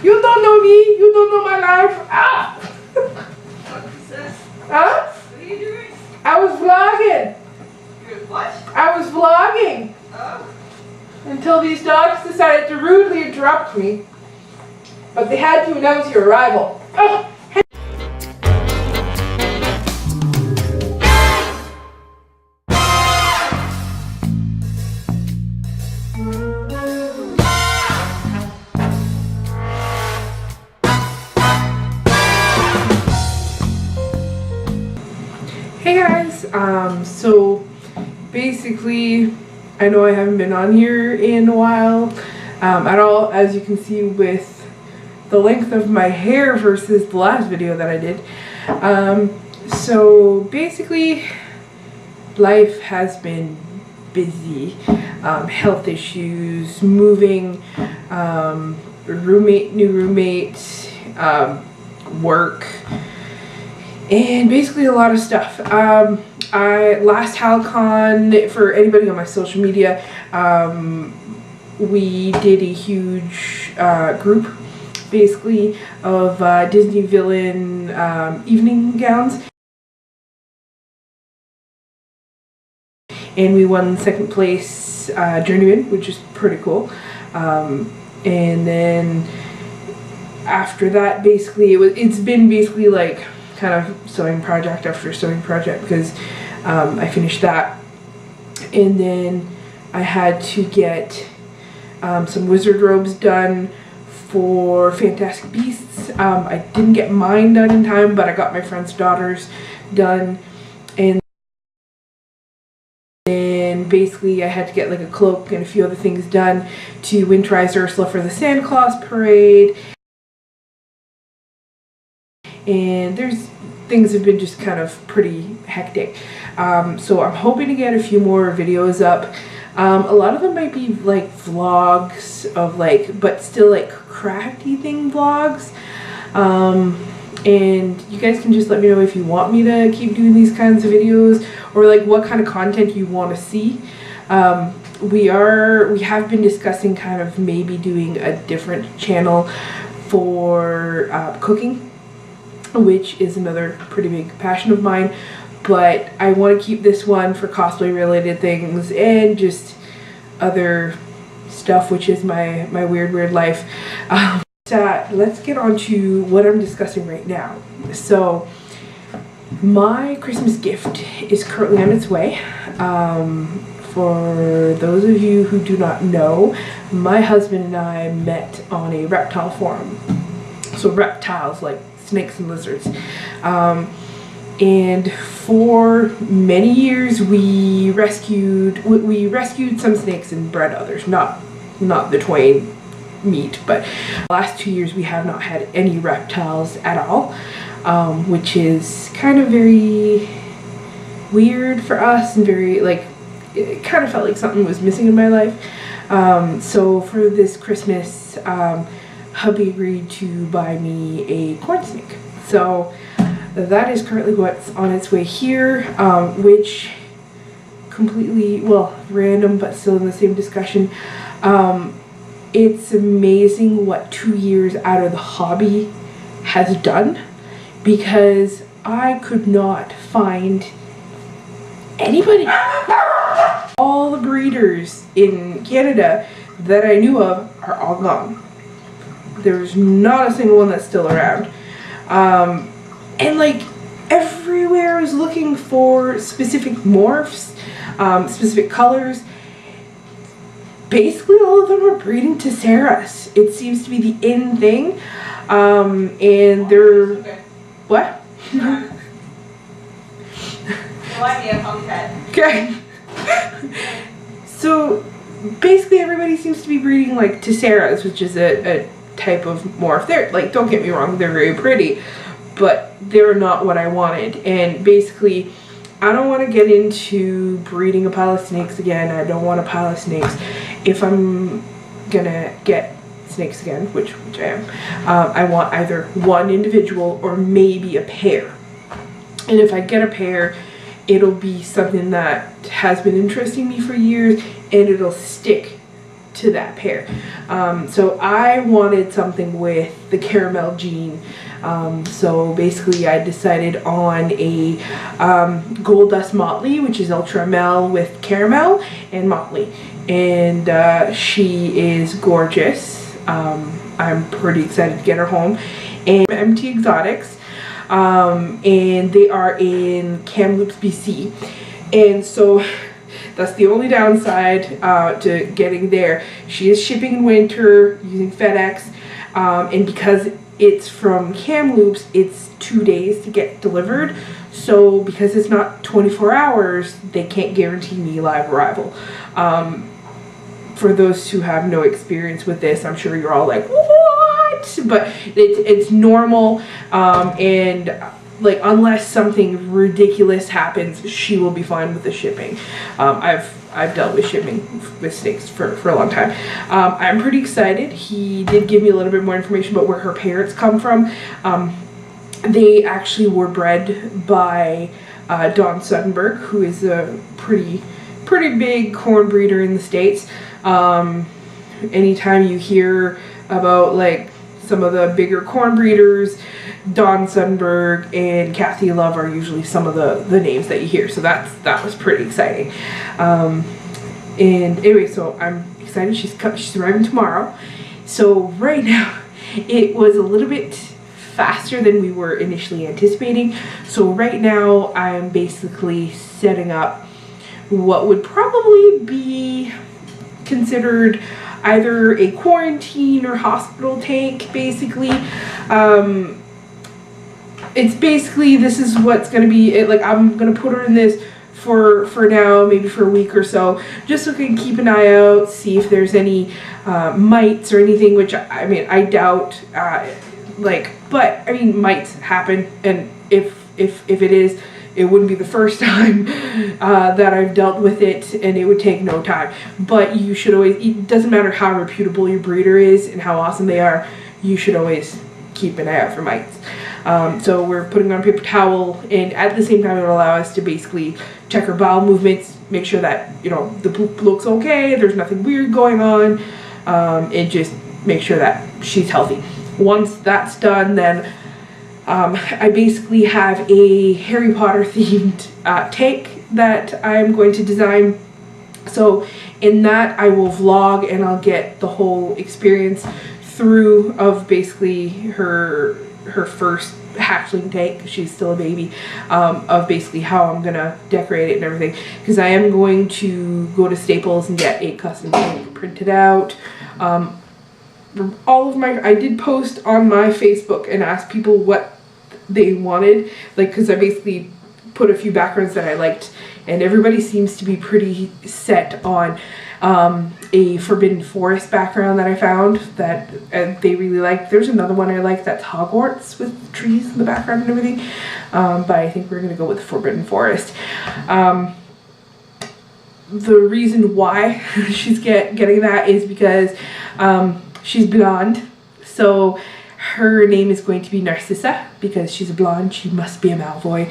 You don't know me. You don't know my life. Ah! Huh? What are you doing? I was vlogging. You're what? I was vlogging. Oh. Until these dogs decided to rudely interrupt me. But they had to announce your arrival. Oh. Hey guys, so basically, I know I haven't been on here in a while at all, as you can see with the length of my hair versus the last video that I did. So basically, life has been busy, health issues, moving, new roommate, work, and basically a lot of stuff. Last HalCon, for anybody on my social media, we did a huge group basically of Disney villain evening gowns, and we won second place journeyman, which is pretty cool. And then after that, basically it's been basically like kind of sewing project after sewing project, because I finished that, and then I had to get some wizard robes done for Fantastic Beasts. I didn't get mine done in time, but I got my friend's daughters done, and then basically I had to get like a cloak and a few other things done to winterize Ursula for the Santa Claus parade. And things have been just kind of pretty hectic. So I'm hoping to get a few more videos up. A lot of them might be like vlogs of like, but still like crafty thing vlogs. And you guys can just let me know if you want me to keep doing these kinds of videos, or like what kind of content you want to see. We have been discussing kind of maybe doing a different channel for cooking, which is another pretty big passion of mine, but I want to keep this one for cosplay related things and just other stuff, which is my weird life. Let's get on to what I'm discussing right now. So my Christmas gift is currently on its way. For those of you who do not know, my husband and I met on a reptile forum. So reptiles, like snakes and lizards, and for many years we rescued some snakes and bred others, not the twain meat, but the last 2 years we have not had any reptiles at all, which is kind of very weird for us, and very like, it kind of felt like something was missing in my life. So for this Christmas, hubby agreed to buy me a corn snake. So that is currently what's on its way here, which completely, well, random, but still in the same discussion. It's amazing what 2 years out of the hobby has done, because I could not find anybody. All the breeders in Canada that I knew of are all gone. There's not a single one that's still around. And like everywhere is looking for specific morphs, specific colors. Basically all of them are breeding Tesseras. It seems to be the in thing. And they're... What? Okay. So basically everybody seems to be breeding like Tesseras, which is a type of morph. They're like, don't get me wrong, they're very pretty, but they're not what I wanted. And basically I don't want to get into breeding a pile of snakes again. I don't want a pile of snakes. If I'm gonna get snakes again, which I am, I want either one individual or maybe a pair. And if I get a pair, it'll be something that has been interesting me for years, and it'll stick to that pair. So I wanted something with the caramel jean. So basically I decided on a Gold Dust Motley, which is Ultra Mel with caramel and Motley. And she is gorgeous. I'm pretty excited to get her home. And MT Exotics. And they are in Kamloops, BC. And so that's the only downside to getting there. She is shipping in winter using FedEx, and because it's from Kamloops, it's 2 days to get delivered. So because it's not 24 hours, they can't guarantee me live arrival. For those who have no experience with this, I'm sure you're all like, what? But it's normal, and like unless something ridiculous happens, she will be fine with the shipping. I've dealt with shipping with snakes for a long time. I'm pretty excited. He did give me a little bit more information about where her parents come from. They actually were bred by Don Suttenberg, who is a pretty big corn breeder in the States. Anytime you hear about like some of the bigger corn breeders, Don Suttenberg and Kathy Love are usually some of the names that you hear. So that was pretty exciting. And anyway, so I'm excited. She's arriving tomorrow. So right now, it was a little bit faster than we were initially anticipating. So right now, I'm basically setting up what would probably be considered either a quarantine or hospital tank, basically. It's basically, this is what's going to be it. Like, I'm going to put her in this for now, maybe for a week or so, just so I can keep an eye out, see if there's any mites or anything, which I mean, I doubt, but I mean, mites happen, and if it is, it wouldn't be the first time that I've dealt with it, and it would take no time. But you should always, it doesn't matter how reputable your breeder is and how awesome they are, you should always keep an eye out for mites. So we're putting on a paper towel, and at the same time it will allow us to basically check her bowel movements, make sure that, you know, the poop looks okay, there's nothing weird going on, and just make sure that she's healthy. Once that's done, then I basically have a Harry Potter themed tank that I'm going to design. So in that I will vlog, and I'll get the whole experience through of basically her first hatchling tank. She's still a baby, of basically how I'm gonna decorate it and everything, because I am going to go to Staples and get a custom tank printed out. I did post on my Facebook and asked people what they wanted, like, because I basically put a few backgrounds that I liked, and everybody seems to be pretty set on a Forbidden Forest background that I found that they really liked. There's another one I like that's Hogwarts with trees in the background and everything, but I think we're gonna go with Forbidden Forest. The reason why she's getting that is because she's blonde, so her name is going to be Narcissa, because she's a blonde, she must be a Malfoy.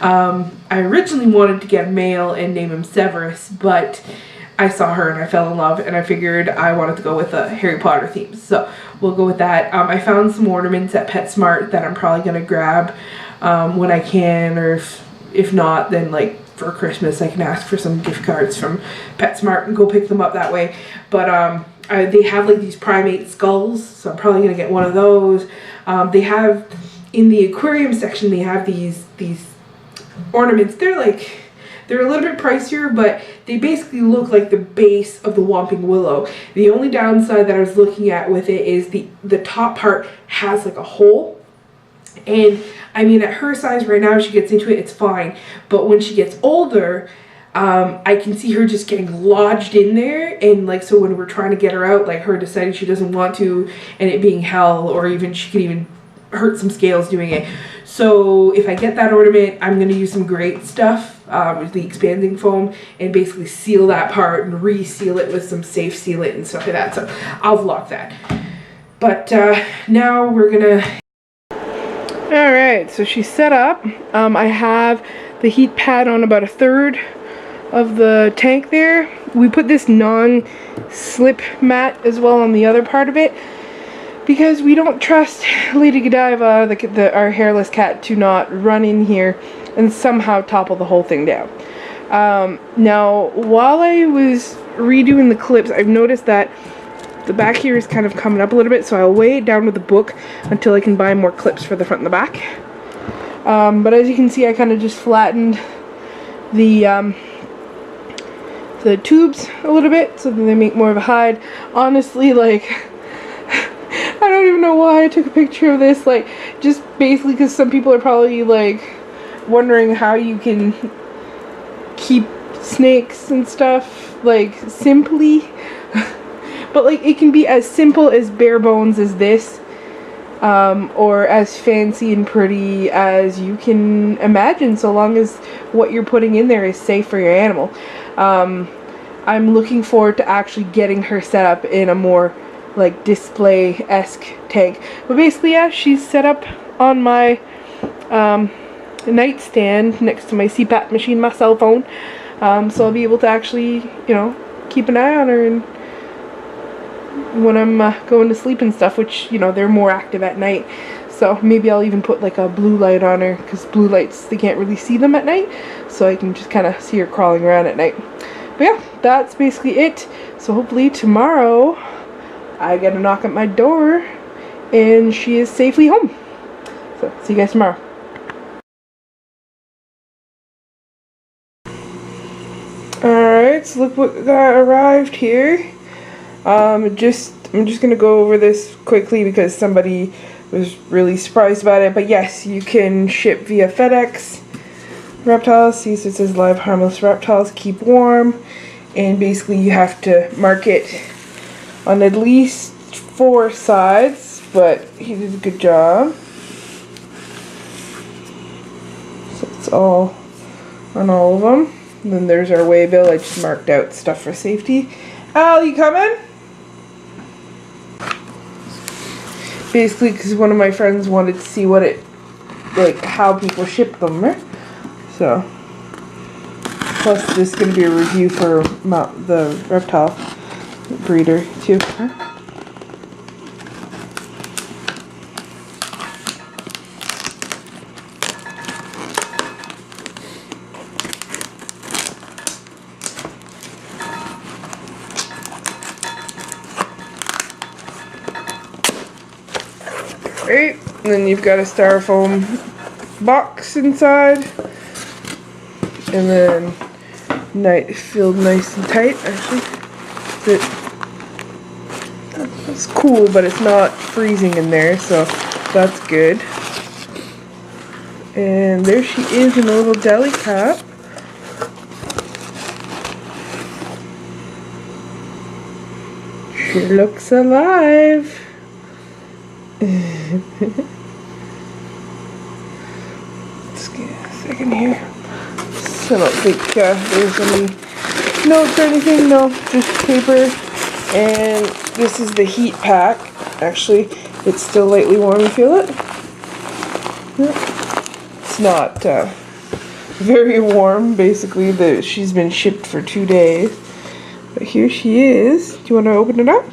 I originally wanted to get a male and name him Severus, but I saw her and I fell in love, and I figured I wanted to go with a Harry Potter theme, so we'll go with that. I found some ornaments at PetSmart that I'm probably going to grab when I can, or if not, then like for Christmas I can ask for some gift cards from PetSmart and go pick them up that way. But they have like these primate skulls, so I'm probably gonna get one of those. They have in the aquarium section, they have these ornaments. They're a little bit pricier, but they basically look like the base of the Whomping Willow. The only downside that I was looking at with it is the top part has like a hole. And I mean, at her size right now, she gets into it, it's fine. But when she gets older, I can see her just getting lodged in there, and like, so when we're trying to get her out, like her deciding she doesn't want to, and it being hell, or even she could even hurt some scales doing it. So if I get that ornament, I'm going to use some great stuff, with the expanding foam, and basically seal that part and reseal it with some safe sealant and stuff like that. So I'll vlog that. But now we're gonna. Alright, so she's set up. I have the heat pad on about 1/3 of the tank there. We put this non-slip mat as well on the other part of it because we don't trust Lady Godiva, our hairless cat, to not run in here and somehow topple the whole thing down. Now, while I was redoing the clips, I've noticed that the back here is kind of coming up a little bit, so I'll weigh it down with the book until I can buy more clips for the front and the back. But as you can see, I kind of just flattened the tubes a little bit so that they make more of a hide. Honestly, like, I don't even know why I took a picture of this, like, just basically because some people are probably, like, wondering how you can keep snakes and stuff, like, simply. But, like, it can be as simple as bare bones as this, or as fancy and pretty as you can imagine, so long as what you're putting in there is safe for your animal. I'm looking forward to actually getting her set up in a more, like, display-esque tank. But basically, yeah, she's set up on my nightstand next to my CPAP machine, my cell phone. So I'll be able to actually, you know, keep an eye on her and when I'm going to sleep and stuff, which, you know, they're more active at night. So maybe I'll even put like a blue light on her, because blue lights, they can't really see them at night, so I can just kind of see her crawling around at night. But yeah, that's basically it. So hopefully tomorrow I get a knock at my door and she is safely home. So see you guys tomorrow. Alright, so look what got arrived here. I'm just gonna go over this quickly because somebody was really surprised about it. But yes, you can ship via FedEx. Reptiles, see, so it says live harmless reptiles, keep warm, and basically you have to mark it on at least 4 sides, but he did a good job. So it's all on all of them. And then there's our weigh bill. I just marked out stuff for safety. Al, you coming? Basically, because one of my friends wanted to see what it, like, how people ship them, right? So, plus this is going to be a review for the reptile breeder too. Right, and then you've got a styrofoam box inside, and then filled nice and tight. Actually, it's cool, but it's not freezing in there, so that's good. And there she is in a little deli cup. She looks alive. Let's get a second here. So I don't think there's any notes or anything. No, just paper. And this is the heat pack. Actually, it's still lightly warm. You feel it? It's not very warm. Basically, she's been shipped for 2 days. But here she is. Do you want to open it up?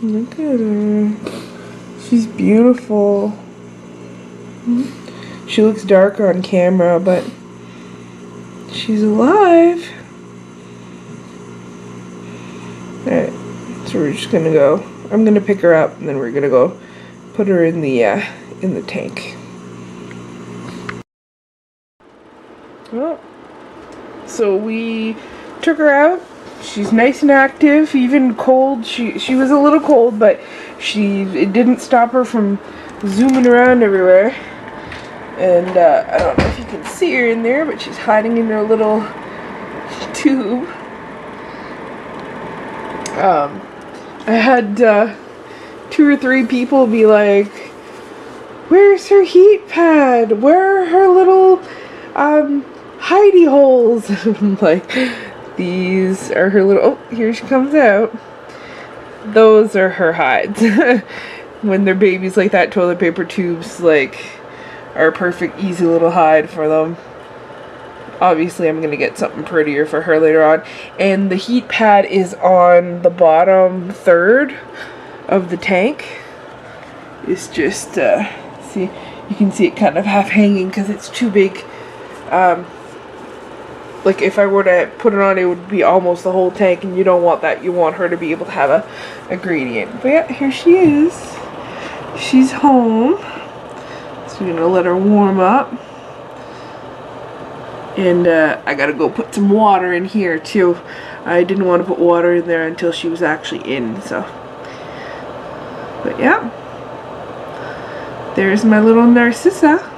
Look at her. She's beautiful. She looks darker on camera, but she's alive. Alright, so we're just gonna go. I'm gonna pick her up, and then we're gonna go put her in the tank. Oh. So we took her out. She's nice and active, even cold. She was a little cold, but it didn't stop her from zooming around everywhere. And I don't know if you can see her in there, but she's hiding in her little tube. I had 2 or 3 people be like, "Where's her heat pad? Where are her little hidey holes?" I'm like, these are her little, oh, here she comes out. Those are her hides. when they're babies like that, toilet paper tubes like are a perfect easy little hide for them. Obviously I'm gonna get something prettier for her later on. And the heat pad is on the bottom third of the tank. It's just see, you can see it kind of half hanging because it's too big. Like if I were to put it on, it would be almost the whole tank, and you don't want that. You want her to be able to have a gradient. But yeah, here she is. She's home. So we're gonna let her warm up. And I gotta go put some water in here too. I didn't want to put water in there until she was actually in, so. But yeah. There's my little Narcissa.